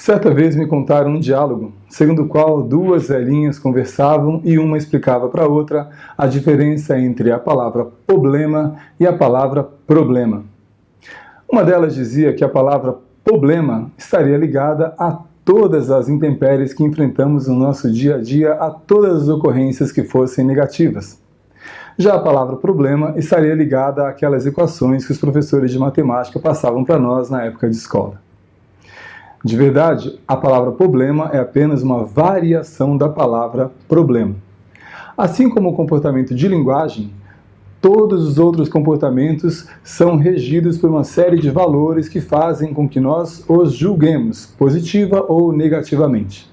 Certa vez me contaram um diálogo, segundo o qual duas velhinhas conversavam e uma explicava para a outra a diferença entre a palavra problema e a palavra problema. Uma delas dizia que a palavra problema estaria ligada a todas as intempéries que enfrentamos no nosso dia a dia, a todas as ocorrências que fossem negativas. Já a palavra problema estaria ligada àquelas equações que os professores de matemática passavam para nós na época de escola. De verdade, a palavra problema é apenas uma variação da palavra problema. Assim como o comportamento de linguagem, todos os outros comportamentos são regidos por uma série de valores que fazem com que nós os julguemos, positiva ou negativamente.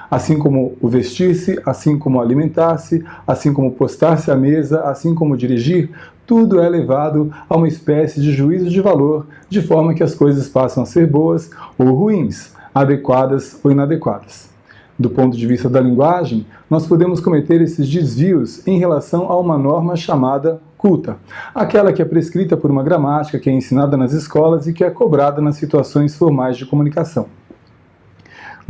Assim como o vestir-se, assim como alimentar-se, assim como postar-se à mesa, assim como dirigir, tudo é levado a uma espécie de juízo de valor, de forma que as coisas passam a ser boas ou ruins, adequadas ou inadequadas. Do ponto de vista da linguagem, nós podemos cometer esses desvios em relação a uma norma chamada culta, aquela que é prescrita por uma gramática que é ensinada nas escolas e que é cobrada nas situações formais de comunicação.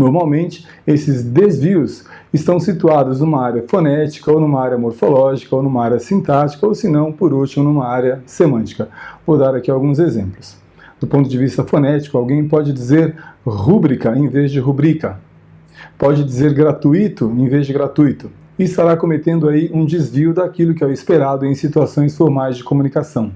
Normalmente, esses desvios estão situados numa área fonética, ou numa área morfológica, ou numa área sintática, ou se não, por último, numa área semântica. Vou dar aqui alguns exemplos. Do ponto de vista fonético, alguém pode dizer rúbrica em vez de rubrica. Pode dizer gratuito em vez de gratuito. E estará cometendo aí um desvio daquilo que é o esperado em situações formais de comunicação.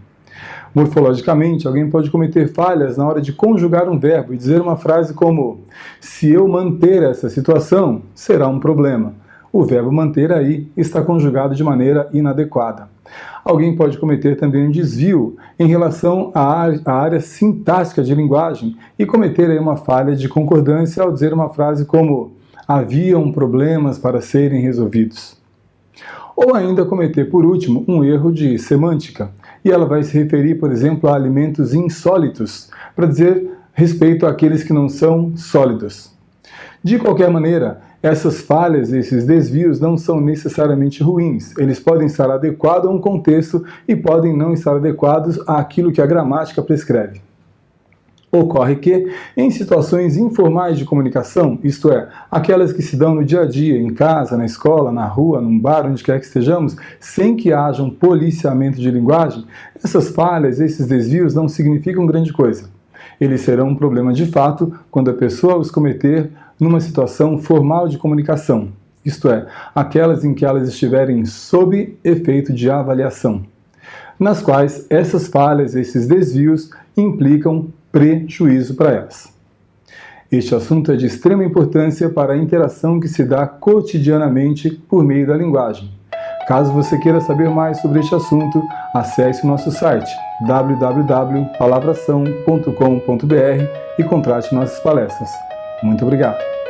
Morfologicamente, alguém pode cometer falhas na hora de conjugar um verbo e dizer uma frase como: se eu manter essa situação, será um problema. O verbo manter aí está conjugado de maneira inadequada. Alguém pode cometer também um desvio em relação à área sintática de linguagem e cometer aí uma falha de concordância ao dizer uma frase como: haviam problemas para serem resolvidos. Ou ainda cometer, por último, um erro de semântica. E ela vai se referir, por exemplo, a alimentos insólitos, para dizer respeito àqueles que não são sólidos. De qualquer maneira, essas falhas, esses desvios não são necessariamente ruins. Eles podem estar adequados a um contexto e podem não estar adequados àquilo que a gramática prescreve. Ocorre que, em situações informais de comunicação, isto é, aquelas que se dão no dia a dia, em casa, na escola, na rua, num bar, onde quer que estejamos, sem que haja um policiamento de linguagem, essas falhas, esses desvios não significam grande coisa. Eles serão um problema de fato quando a pessoa os cometer numa situação formal de comunicação, isto é, aquelas em que elas estiverem sob efeito de avaliação, nas quais essas falhas, esses desvios, implicam prejuízo para elas. Este assunto é de extrema importância para a interação que se dá cotidianamente por meio da linguagem. Caso você queira saber mais sobre este assunto, acesse o nosso site www.palavração.com.br e contrate nossas palestras. Muito obrigado!